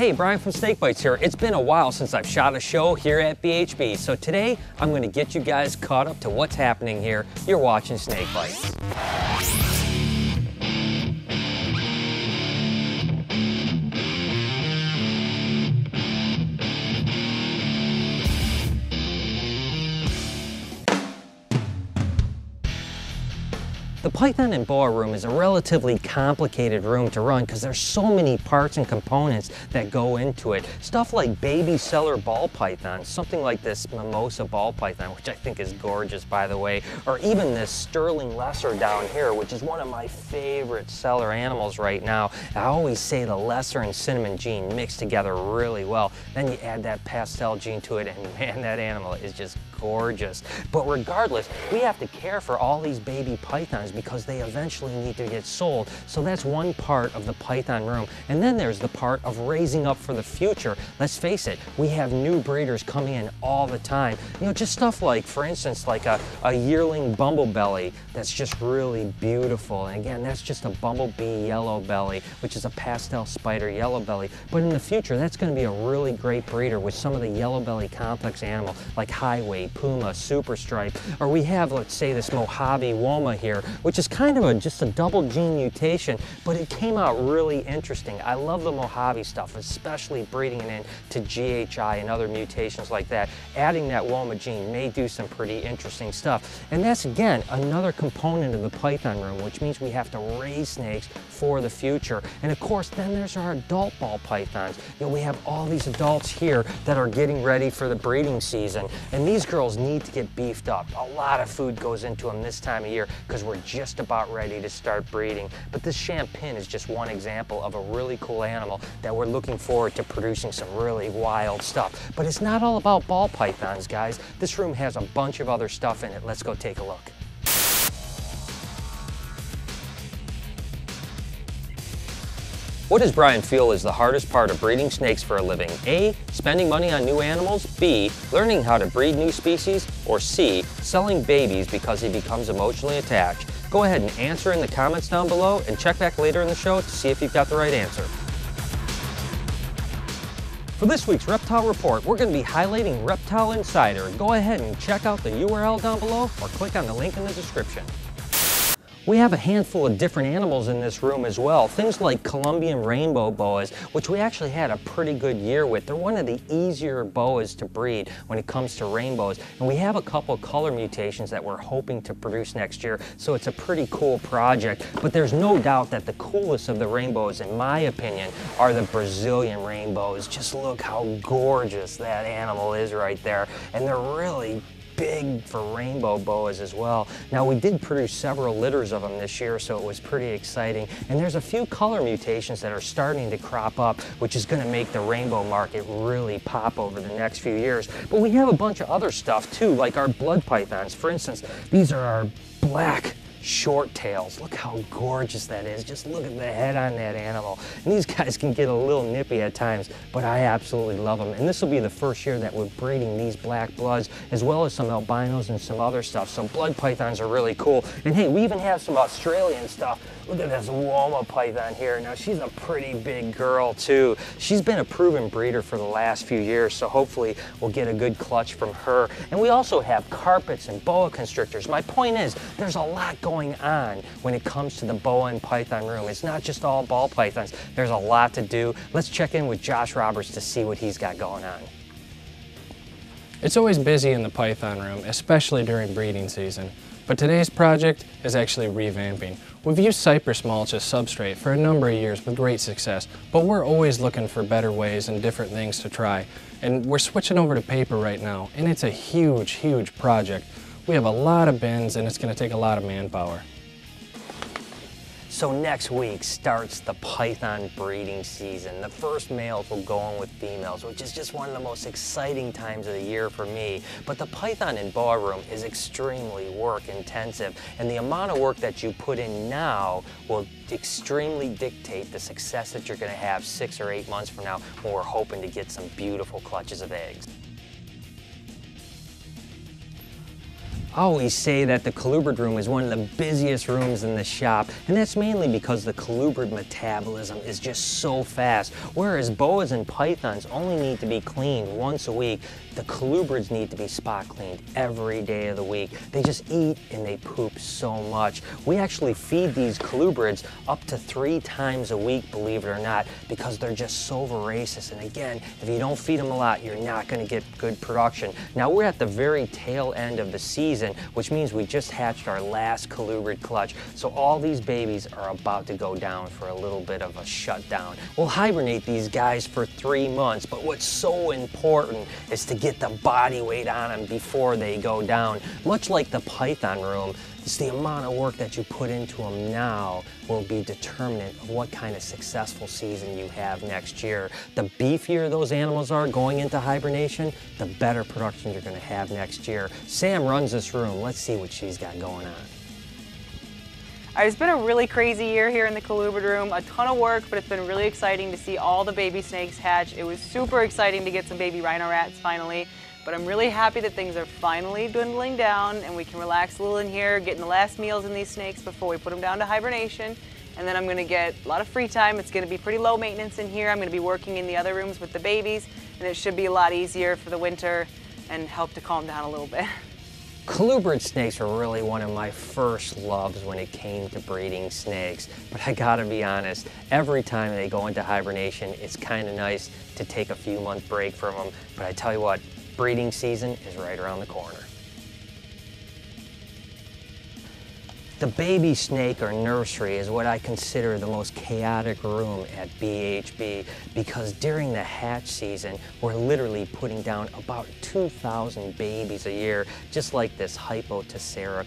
Hey, Brian from SnakeBytes here. It's been a while since I've shot a show here at BHB, so today I'm going to get you guys caught up to what's happening here. You're watching SnakeBytes. The Python and Boa room is a relatively complicated room to run because there's so many parts and components that go into it. Stuff like baby cellar ball pythons, something like this mimosa ball python, which I think is gorgeous by the way, or even this sterling lesser down here, which is one of my favorite cellar animals right now. I always say the lesser and cinnamon gene mix together really well. Then you add that pastel gene to it and man, that animal is just gorgeous. But regardless, we have to care for all these baby pythons because they eventually need to get sold. So that's one part of the python room. And then there's the part of raising up for the future. Let's face it, we have new breeders coming in all the time. You know, just stuff like, for instance, like a yearling bumblebelly that's just really beautiful. And again, that's just a bumblebee yellow belly, which is a pastel spider yellow belly. But in the future, that's going to be a really great breeder with some of the yellow belly complex animals like highway, puma, super stripe. Or we have, let's say, this Mojave Woma here, which is kind of just a double gene mutation, but it came out really interesting. I love the Mojave stuff, especially breeding it into GHI and other mutations like that. Adding that Woma gene may do some pretty interesting stuff. And that's, again, another component of the python room, which means we have to raise snakes for the future. And of course, then there's our adult ball pythons. You know, we have all these adults here that are getting ready for the breeding season, and these girls need to get beefed up. A lot of food goes into them this time of year because we're just about ready to start breeding. But this champagne is just one example of a really cool animal that we're looking forward to producing some really wild stuff. But it's not all about ball pythons, guys. This room has a bunch of other stuff in it. Let's go take a look. What does Brian feel is the hardest part of breeding snakes for a living? A, spending money on new animals, B, learning how to breed new species, or C, selling babies because he becomes emotionally attached? Go ahead and answer in the comments down below and check back later in the show to see if you've got the right answer. For this week's Reptile Report, we're going to be highlighting Reptile Insider. Go ahead and check out the URL down below or click on the link in the description. We have a handful of different animals in this room as well. Things like Colombian rainbow boas, which we actually had a pretty good year with. They're one of the easier boas to breed when it comes to rainbows. And we have a couple color mutations that we're hoping to produce next year, so it's a pretty cool project. But there's no doubt that the coolest of the rainbows, in my opinion, are the Brazilian rainbows. Just look how gorgeous that animal is right there. And they're really big for rainbow boas as well. Now, we did produce several litters of them this year, so it was pretty exciting. And there's a few color mutations that are starting to crop up, which is going to make the rainbow market really pop over the next few years. But we have a bunch of other stuff too, like our blood pythons. For instance, these are our black short tails. Look how gorgeous that is. Just look at the head on that animal. And these guys can get a little nippy at times, but I absolutely love them. And this will be the first year that we're breeding these black bloods, as well as some albinos and some other stuff. So blood pythons are really cool. And hey, we even have some Australian stuff. Look at this Woma python here. Now, she's a pretty big girl too. She's been a proven breeder for the last few years, so hopefully we'll get a good clutch from her. And we also have carpets and boa constrictors. My point is, there's a lot going on when it comes to the boa and python room. It's not just all ball pythons. There's a lot to do. Let's check in with Josh Roberts to see what he's got going on. It's always busy in the python room, especially during breeding season. But today's project is actually revamping. We've used cypress mulch as substrate for a number of years with great success, but we're always looking for better ways and different things to try. And we're switching over to paper right now, and it's a huge, huge project. We have a lot of bins, and it's going to take a lot of manpower. So next week starts the python breeding season. The first males will go in with females, which is just one of the most exciting times of the year for me. But the python and boa room is extremely work intensive, and the amount of work that you put in now will extremely dictate the success that you're going to have 6 or 8 months from now when we're hoping to get some beautiful clutches of eggs. I always say that the Colubrid Room is one of the busiest rooms in the shop, and that's mainly because the colubrid metabolism is just so fast. Whereas boas and pythons only need to be cleaned once a week, the colubrids need to be spot cleaned every day of the week. They just eat and they poop so much. We actually feed these colubrids up to 3 times a week, believe it or not, because they're just so voracious. And again, if you don't feed them a lot, you're not going to get good production. Now we're at the very tail end of the season, which means we just hatched our last colubrid clutch. So all these babies are about to go down for a little bit of a shutdown. We'll hibernate these guys for 3 months, but what's so important is to get the body weight on them before they go down. Much like the python room, it's the amount of work that you put into them now will be determinant of what kind of successful season you have next year. The beefier those animals are going into hibernation, the better production you're going to have next year. Sam runs this room. Let's see what she's got going on. All right, it's been a really crazy year here in the Colubrid Room. A ton of work, but it's been really exciting to see all the baby snakes hatch. It was super exciting to get some baby rhino rats finally. But I'm really happy that things are finally dwindling down and we can relax a little in here, getting the last meals in these snakes before we put them down to hibernation. And then I'm going to get a lot of free time. It's going to be pretty low maintenance in here. I'm going to be working in the other rooms with the babies, and it should be a lot easier for the winter and help to calm down a little bit. Colubrid snakes were really one of my first loves when it came to breeding snakes, but I gotta be honest, every time they go into hibernation, it's kind of nice to take a few month break from them, but I tell you what, breeding season is right around the corner. The baby snake or nursery is what I consider the most chaotic room at BHB because during the hatch season, we're literally putting down about 2,000 babies a year, just like this Hypotessera,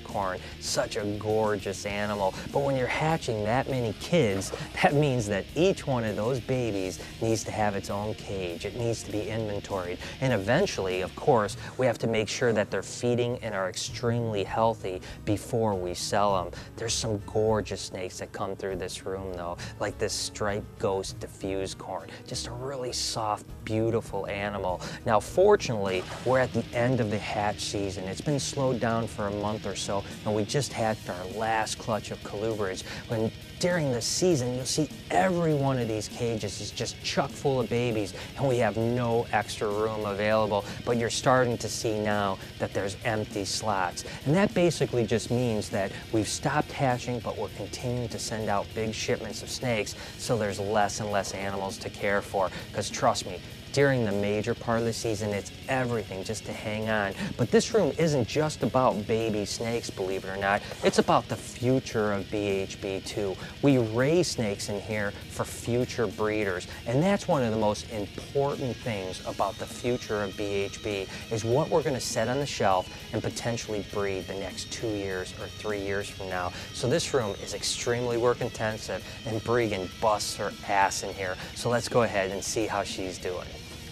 such a gorgeous animal. But when you're hatching that many kids, that means that each one of those babies needs to have its own cage. It needs to be inventoried. And eventually, of course, we have to make sure that they're feeding and are extremely healthy before we sell them. There's some gorgeous snakes that come through this room though, like this striped ghost diffuse corn. Just a really soft, beautiful animal. Now fortunately, we're at the end of the hatch season. It's been slowed down for a month or so, and we just hatched our last clutch of colubrids. When during the season, you'll see every one of these cages is just chock full of babies, and we have no extra room available, but you're starting to see now that there's empty slots. And that basically just means that we've stopped hatching, but we're continuing to send out big shipments of snakes, so there's less and less animals to care for, because trust me, during the major part of the season, it's everything just to hang on. But this room isn't just about baby snakes, believe it or not. It's about the future of BHB too. We raise snakes in here for future breeders, and that's one of the most important things about the future of BHB is what we're going to set on the shelf and potentially breed the next 2 years or 3 years from now. So this room is extremely work intensive, and Bregan busts her ass in here. So let's go ahead and see how she's doing.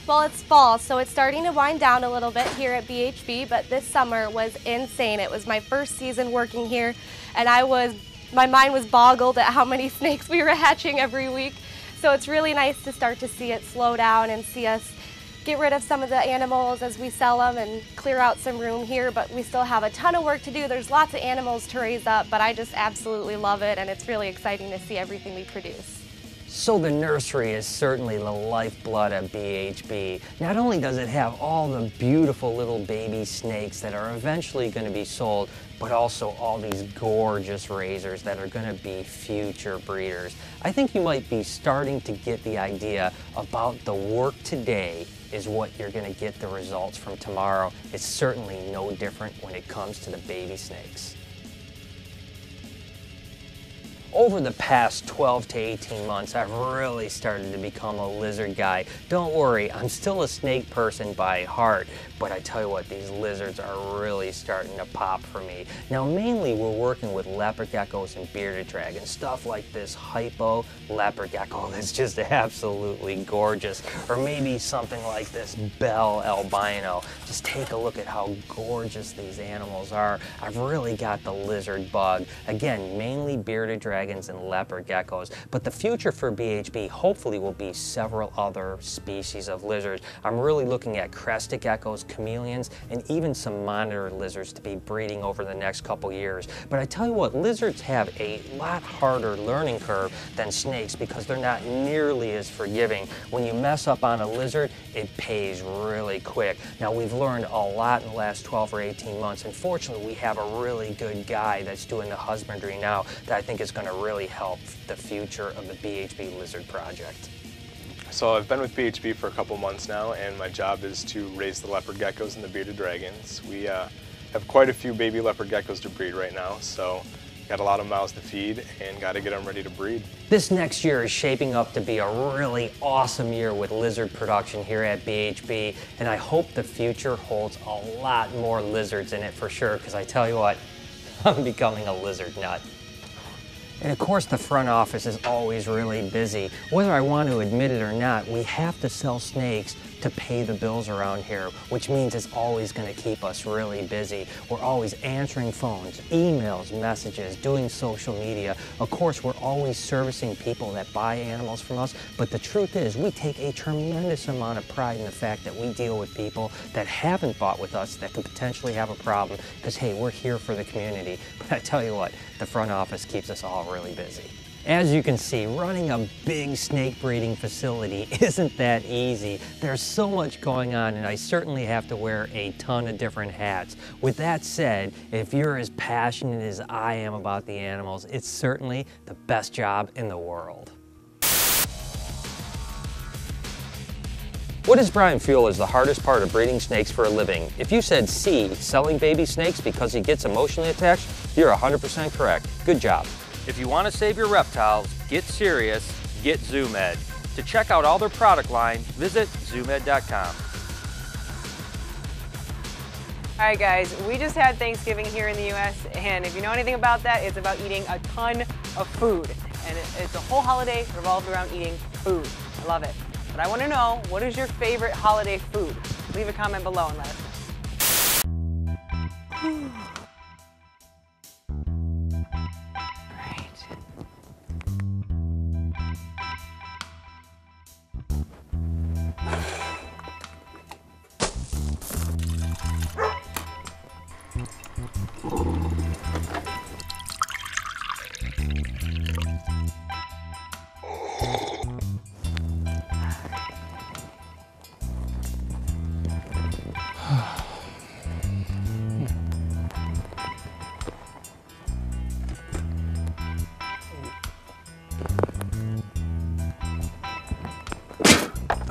Well, it's fall, so it's starting to wind down a little bit here at BHB, but this summer was insane. It was my first season working here, and my mind was boggled at how many snakes we were hatching every week. So it's really nice to start to see it slow down and see us get rid of some of the animals as we sell them and clear out some room here, but we still have a ton of work to do. There's lots of animals to raise up, but I just absolutely love it, and it's really exciting to see everything we produce. So the nursery is certainly the lifeblood of BHB. Not only does it have all the beautiful little baby snakes that are eventually going to be sold, but also all these gorgeous raisers that are going to be future breeders. I think you might be starting to get the idea about the work today is what you're going to get the results from tomorrow. It's certainly no different when it comes to the baby snakes. Over the past 12 to 18 months, I've really started to become a lizard guy. Don't worry, I'm still a snake person by heart, but I tell you what, these lizards are really starting to pop for me. Now, mainly we're working with leopard geckos and bearded dragons, stuff like this hypo leopard gecko that's just absolutely gorgeous, or maybe something like this bell albino. Just take a look at how gorgeous these animals are. I've really got the lizard bug. Again, mainly bearded dragons dragons and leopard geckos. But the future for BHB hopefully will be several other species of lizards. I'm really looking at crested geckos, chameleons, and even some monitor lizards to be breeding over the next couple years. But I tell you what, lizards have a lot harder learning curve than snakes because they're not nearly as forgiving. When you mess up on a lizard, it pays really quick. Now, we've learned a lot in the last 12 or 18 months, and fortunately we have a really good guy that's doing the husbandry now that I think is going to really help the future of the BHB lizard project. So I've been with BHB for a couple months now, and my job is to raise the leopard geckos and the bearded dragons. We have quite a few baby leopard geckos to breed right now, so got a lot of mouths to feed and got to get them ready to breed. This next year is shaping up to be a really awesome year with lizard production here at BHB, and I hope the future holds a lot more lizards in it for sure, because I tell you what, I'm becoming a lizard nut. And of course, the front office is always really busy. Whether I want to admit it or not, we have to sell snakes to pay the bills around here, which means it's always going to keep us really busy. We're always answering phones, emails, messages, doing social media. Of course, we're always servicing people that buy animals from us, but the truth is we take a tremendous amount of pride in the fact that we deal with people that haven't bought with us that could potentially have a problem, because hey, we're here for the community. But I tell you what, the front office keeps us all really busy. As you can see, running a big snake breeding facility isn't that easy. There's so much going on, and I certainly have to wear a ton of different hats. With that said, if you're as passionate as I am about the animals, it's certainly the best job in the world. What does Brian feel is the hardest part of breeding snakes for a living? If you said C, selling baby snakes because he gets emotionally attached, you're 100% correct. Good job. If you want to save your reptiles, get serious, get ZooMed. To check out all their product line, visit zoomed.com. All right, guys, we just had Thanksgiving here in the U.S., and if you know anything about that, it's about eating a ton of food. And it's a whole holiday revolved around eating food. I love it. But I want to know, what is your favorite holiday food? Leave a comment below and let us know.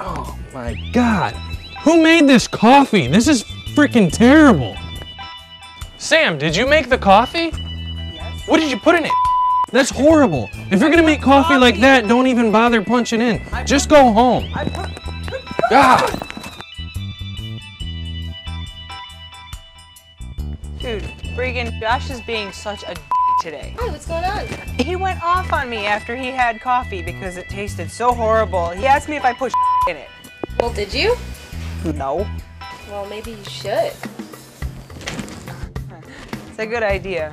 Oh my God. Who made this coffee? This is freaking terrible. Sam, did you make the coffee? Yes. What did you put in it? That's horrible. If you're gonna make coffee like that, don't even bother punching in. Just go home. God. Dude, friggin' Josh is being such a today. Hi, what's going on? He went off on me after he had coffee because it tasted so horrible. He asked me if I put in it. Well, did you? No. Well, maybe you should. It's a good idea.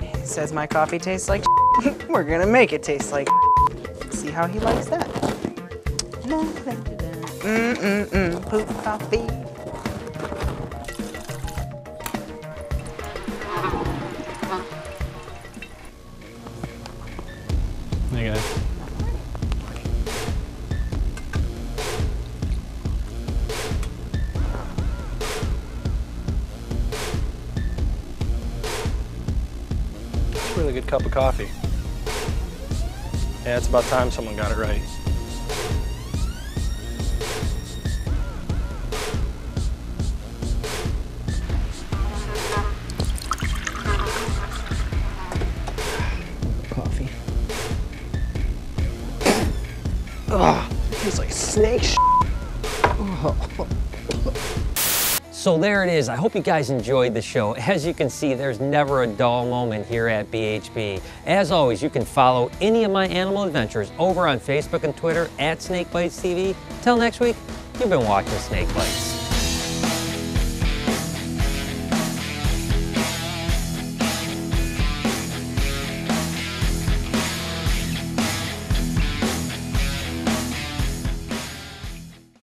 He says my coffee tastes like we're gonna make it taste like see how he likes that. Poop coffee. Hey guys. It's a really good cup of coffee. Yeah, it's about time someone got it right. Coffee. Ugh, it tastes like snake shit. So there it is. I hope you guys enjoyed the show. As you can see, there's never a dull moment here at BHB. As always, you can follow any of my animal adventures over on Facebook and Twitter at SnakeBytesTV. Till next week, you've been watching Snake Bites.